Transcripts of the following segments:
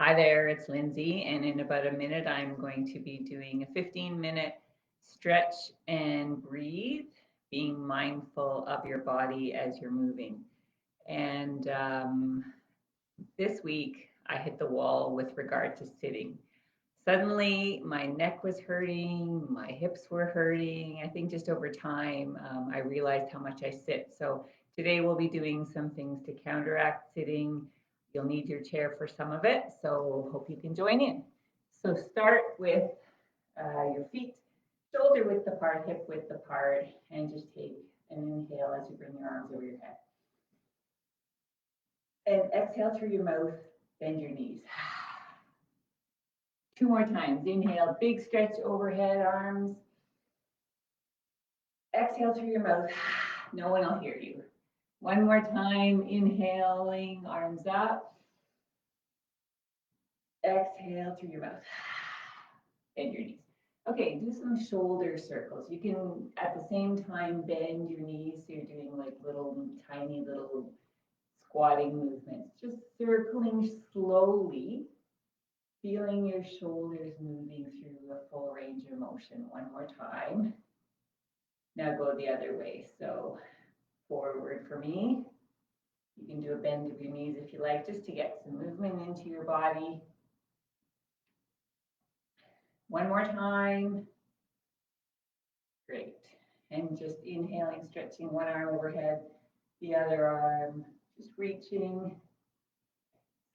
Hi there, it's Lindsay, and in about a minute, I'm going to be doing a 15-minute stretch and breathe, being mindful of your body as you're moving. And this week, I hit the wall with regard to sitting. Suddenly, my neck was hurting, my hips were hurting. I think just over time, I realized how much I sit. So today, we'll be doing some things to counteract sitting. You'll need your chair for some of it, so hope you can join in. So start with your feet shoulder width apart, hip width apart, and just take an inhale as you bring your arms over your head. And exhale through your mouth, bend your knees. 2 more times. Inhale, big stretch overhead, arms. Exhale through your mouth. No one will hear you. 1 more time, inhaling, arms up. Exhale through your mouth. Bend your knees. Okay, do some shoulder circles. You can, at the same time, bend your knees. So you're doing like little, tiny little squatting movements. Just circling slowly, feeling your shoulders moving through a full range of motion. 1 more time. Now go the other way. So forward for me. You can do a bend of your knees if you like, just to get some movement into your body. 1 more time. Great. And just inhaling, stretching one arm overhead, the other arm, just reaching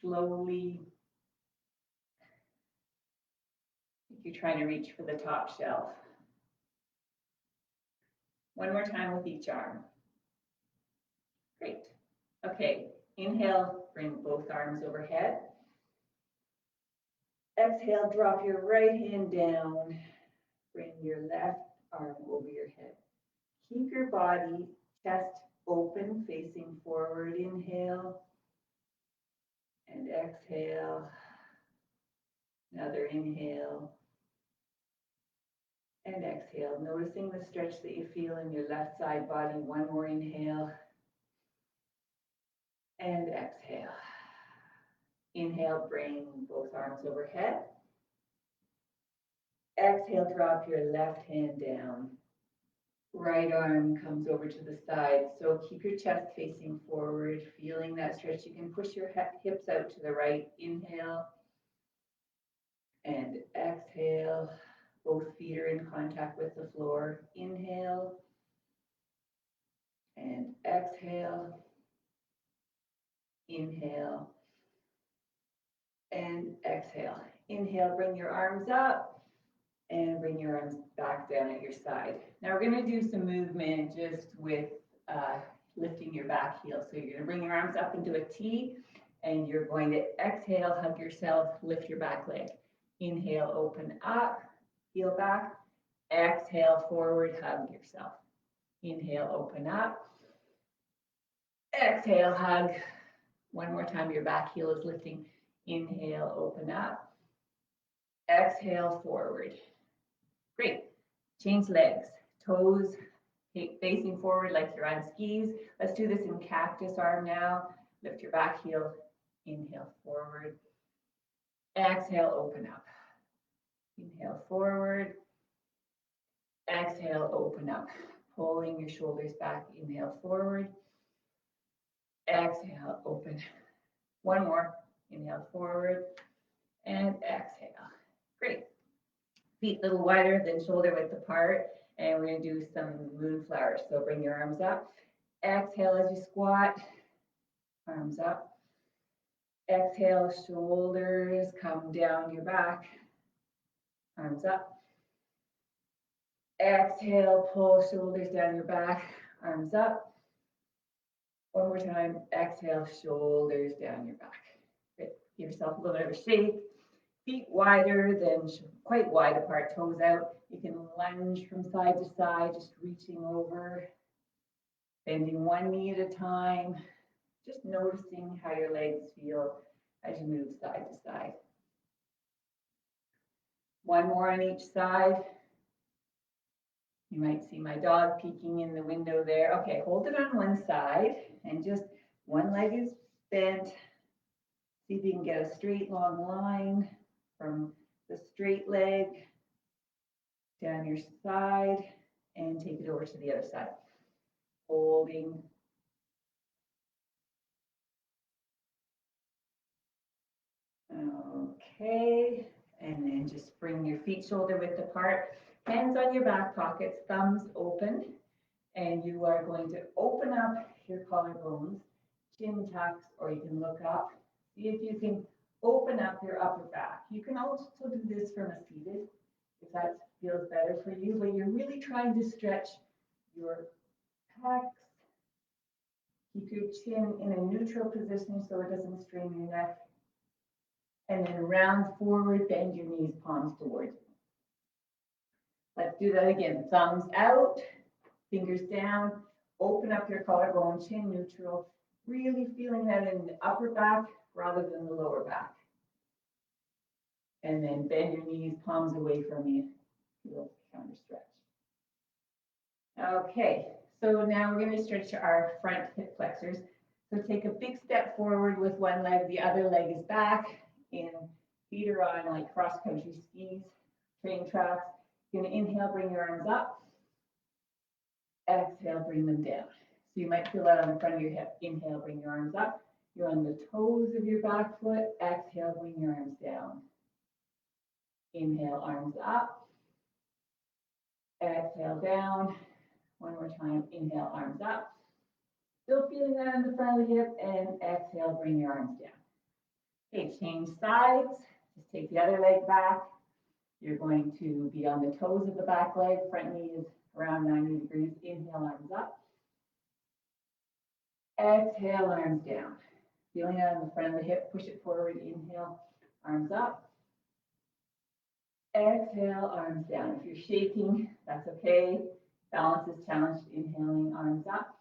slowly. Like you're trying to reach for the top shelf. 1 more time with each arm. Great. Okay, inhale, bring both arms overhead. Exhale, drop your right hand down. Bring your left arm over your head. Keep your body, chest open, facing forward. Inhale and exhale. Another inhale and exhale. Noticing the stretch that you feel in your left side body. 1 more inhale and exhale. Inhale, bring both arms overhead. Exhale, drop your left hand down. Right arm comes over to the side. So keep your chest facing forward, feeling that stretch. You can push your hips out to the right. Inhale and exhale. Both feet are in contact with the floor. Inhale and exhale. Inhale and exhale. Inhale, bring your arms up and bring your arms back down at your side. Now we're going to do some movement just with lifting your back heel. So you're going to bring your arms up into a T and you're going to exhale, hug yourself, lift your back leg. Inhale, open up, heel back. Exhale, forward, hug yourself. Inhale, open up. Exhale, hug. 1 more time, your back heel is lifting. Inhale, open up. Exhale, forward. Great. Change legs. Toes facing forward like you're on skis. Let's do this in cactus arm now. Lift your back heel. Inhale, forward. Exhale, open up. Inhale, forward. Exhale, open up. Pulling your shoulders back. Inhale, forward. Exhale, open. 1 more. Inhale, forward. And exhale. Great. Feet a little wider than shoulder width apart. And we're going to do some moonflowers. So bring your arms up. Exhale as you squat. Arms up. Exhale, shoulders come down your back. Arms up. Exhale, pull shoulders down your back. Arms up. 1 more time. Exhale, shoulders down your back. Good. Give yourself a little bit of a shake. Feet wider than quite wide apart, toes out. You can lunge from side to side, just reaching over, bending one knee at a time, just noticing how your legs feel as you move side to side. 1 more on each side. You might see my dog peeking in the window there. Okay, hold it on one side and just one leg is bent, See if you can get a straight long line from the straight leg down your side and take it over to the other side. Holding. Okay, and then just bring your feet shoulder width apart, hands on your back pockets, thumbs open, and you are going to open up your collarbones, chin tucks, or you can look up. See if you can open up your upper back. You can also do this from a seated, if that feels better for you, but you're really trying to stretch your pecs. Keep your chin in a neutral position so it doesn't strain your neck. And then round forward, bend your knees, palms towards you. Let's do that again. Thumbs out, fingers down, open up your collarbone, chin neutral, really feeling that in the upper back rather than the lower back. And then bend your knees, palms away from you. Little counter stretch. Okay, so now we're going to stretch our front hip flexors. So take a big step forward with one leg, the other leg is back. In feet are on like cross-country skis, train tracks. You're going to inhale, bring your arms up. Exhale, bring them down. So you might feel that on the front of your hip. Inhale, bring your arms up. You're on the toes of your back foot. Exhale, bring your arms down. Inhale, arms up. Exhale, down. One more time. Inhale, arms up. Still feeling that on the front of the hip. And exhale, bring your arms down. Okay, change sides. Just take the other leg back. You're going to be on the toes of the back leg. Front knee is around 90 degrees. Inhale, arms up. Exhale, arms down. Feeling that on the front of the hip. Push it forward. Inhale, arms up. Exhale, arms down. If you're shaking, that's okay. Balance is challenged. Inhaling, arms up.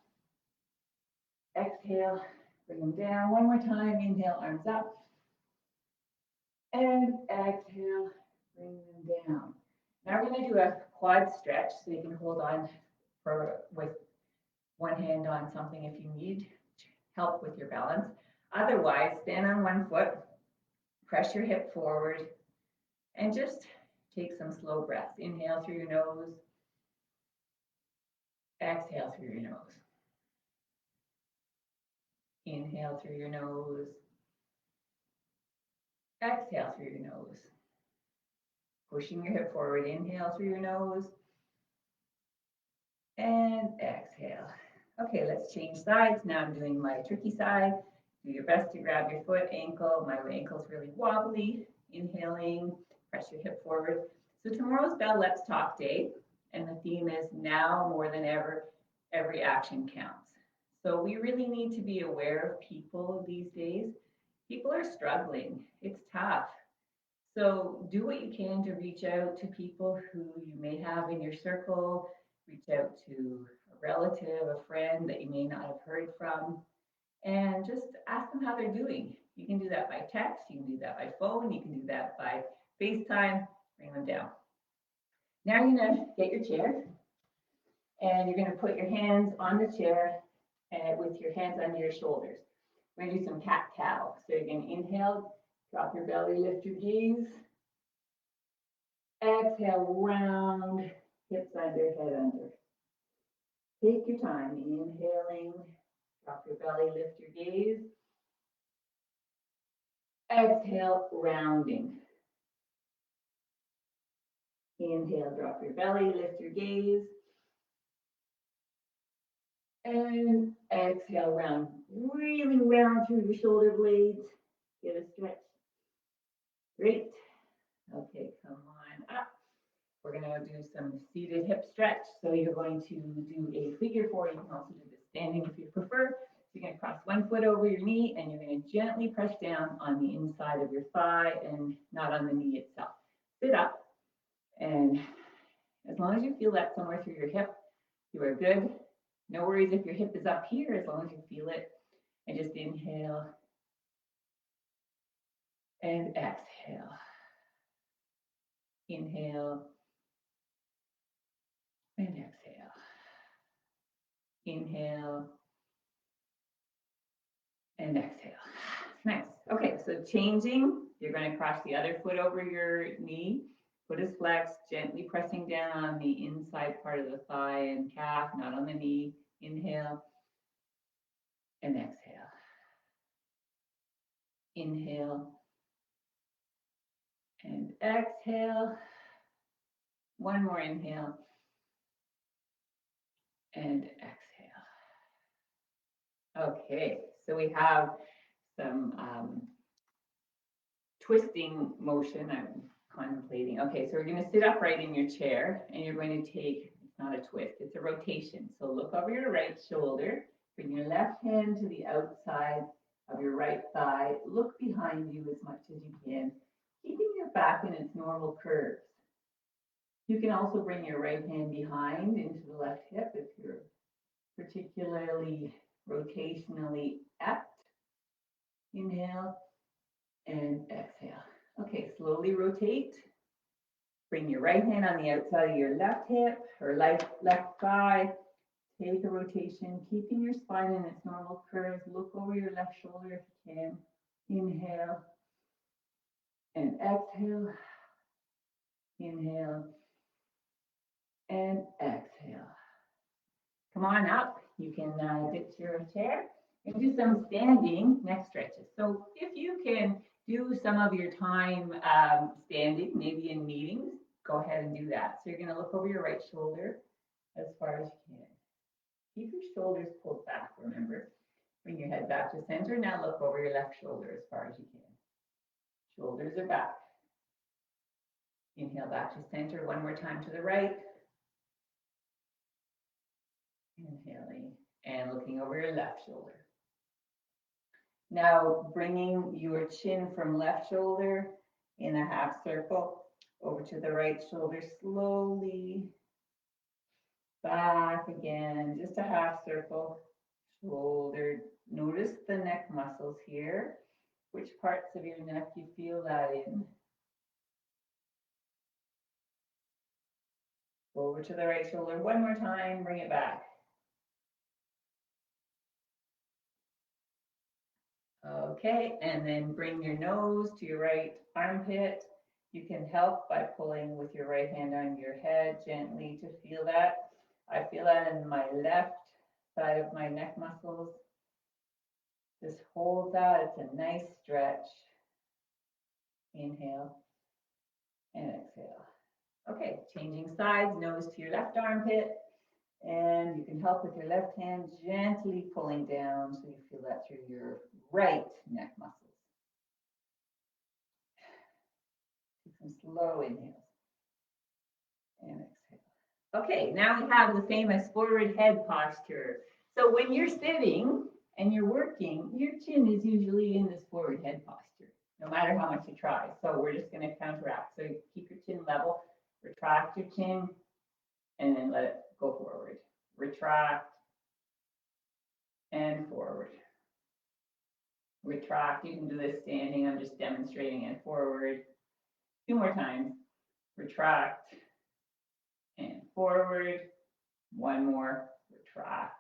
Exhale, bring them down. One more time. Inhale, arms up. And exhale, bring them down. Now we're going to do a quad stretch so you can hold on with one hand on something if you need help with your balance. Otherwise, stand on one foot, press your hip forward, and just take some slow breaths. Inhale through your nose. Exhale through your nose. Inhale through your nose. Exhale through your nose. Pushing your hip forward. Inhale through your nose. And exhale. Okay, let's change sides. Now I'm doing my tricky side. Do your best to grab your foot, ankle. My ankle's really wobbly. Inhaling, press your hip forward. So tomorrow's Bell Let's Talk Day, and the theme is now more than ever, every action counts. So we really need to be aware of people these days. People are struggling. It's tough. So do what you can to reach out to people who you may have in your circle. Reach out to a relative, a friend that you may not have heard from, and just ask them how they're doing. You can do that by text, you can do that by phone, you can do that by FaceTime. Bring them down. Now you're going to get your chair, and you're going to put your hands on the chair with your hands under your shoulders. We're going to do some cat-cow. So you're going to inhale, drop your belly, lift your gaze. Exhale, round, hips under, head under. Take your time, inhaling, drop your belly, lift your gaze. Exhale, rounding. Inhale, drop your belly, lift your gaze. And exhale, round. Really round through your shoulder blades. Get a stretch. Great. Okay, come on up. We're going to do some seated hip stretch. So you're going to do a figure four. You can also do this standing if you prefer. So you're going to cross one foot over your knee, and you're going to gently press down on the inside of your thigh and not on the knee itself. Sit up. And as long as you feel that somewhere through your hip, you are good. No worries if your hip is up here, as long as you feel it. And just inhale and exhale. Inhale and exhale. Inhale and exhale. Nice. Okay, so changing, you're going to cross the other foot over your knee. Foot is flexed, gently pressing down on the inside part of the thigh and calf, not on the knee. Inhale and exhale. Inhale and exhale. One more inhale and exhale. Okay, so we have some twisting motion I'm contemplating. Okay, so we're going to sit upright in your chair and you're going to take, it's not a twist, it's a rotation. So look over your right shoulder, bring your left hand to the outside of your right thigh, look behind you as much as you can, keeping your back in its normal curves. You can also bring your right hand behind into the left hip if you're particularly rotationally apt. Inhale and exhale. Okay, slowly rotate. Bring your right hand on the outside of your left hip or left thigh. Take a rotation, keeping your spine in its normal curves. Look over your left shoulder if you can. Inhale and exhale. Inhale and exhale. Come on up. You can ditch your chair and do some standing neck stretches. So if you can do some of your time standing, maybe in meetings, go ahead and do that. So you're going to look over your right shoulder as far as you can. Keep your shoulders pulled back, remember. Bring your head back to center. Now look over your left shoulder as far as you can. Shoulders are back. Inhale back to center. One more time to the right. Inhaling and looking over your left shoulder. Now bringing your chin from left shoulder in a half circle over to the right shoulder, slowly back again, just a half circle, shoulder. Notice the neck muscles here. Which parts of your neck you feel that in. Over to the right shoulder one more time, bring it back. Okay, and then bring your nose to your right armpit. You can help by pulling with your right hand on your head gently to feel that. I feel that in my left side of my neck muscles. Just hold that. It's a nice stretch. Inhale and exhale. Okay, changing sides, nose to your left armpit. And you can help with your left hand, gently pulling down so you feel that through your right neck muscles. Take some slow inhales and exhale. Okay, now we have the famous forward head posture. So when you're sitting and you're working, your chin is usually in this forward head posture, no matter how much you try. So we're just going to counteract. So you keep your chin level, retract your chin, and then let it go forward. Retract and forward. Retract. You can do this standing. I'm just demonstrating it. Forward. 2 more times. Retract and forward. 1 more. Retract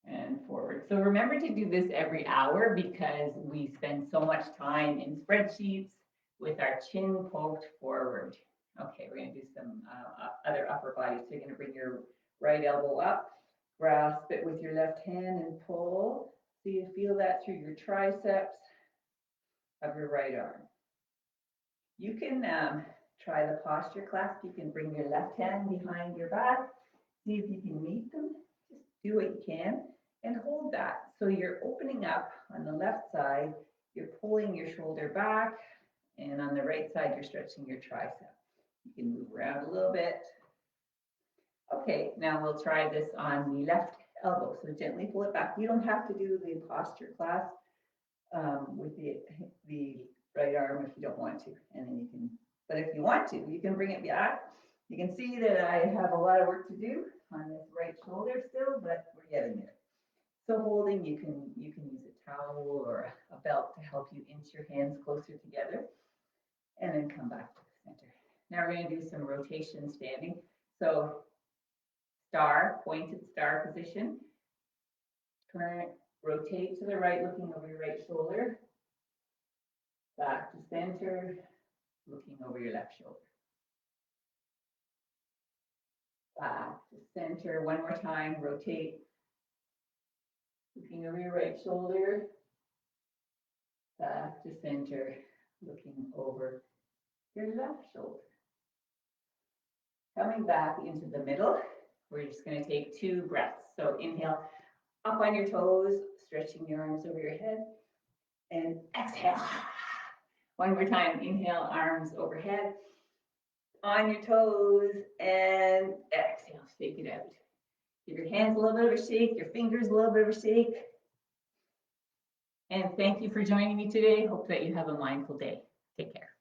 and forward. So remember to do this every hour because we spend so much time in spreadsheets with our chin poked forward. Okay, we're going to do some other upper body. So you're going to bring your right elbow up, grasp it with your left hand and pull. So you feel that through your triceps of your right arm. You can try the posture clasp. You can bring your left hand behind your back. See if you can meet them. Just do what you can and hold that. So you're opening up on the left side. You're pulling your shoulder back. And on the right side, you're stretching your tricep. You can move around a little bit. Okay, now we'll try this on the left elbow. So gently pull it back. You don't have to do the posture clasp with the right arm if you don't want to. And then you can, but if you want to, you can bring it back. You can see that I have a lot of work to do on this right shoulder still, but we're getting there. So holding, you can use a towel or a belt to help you inch your hands closer together. And then come back to the center. Now we're going to do some rotation standing. So star, pointed star position. Turn, rotate to the right, looking over your right shoulder. Back to center, looking over your left shoulder. Back to center. One more time, rotate. Looking over your right shoulder. Back to center, looking over your left shoulder. Coming back into the middle, we're just going to take 2 breaths. So inhale, up on your toes, stretching your arms over your head, and exhale. One more time, inhale, arms overhead, on your toes, and exhale, shake it out. Give your hands a little bit of a shake, your fingers a little bit of a shake. And thank you for joining me today. Hope that you have a mindful day. Take care.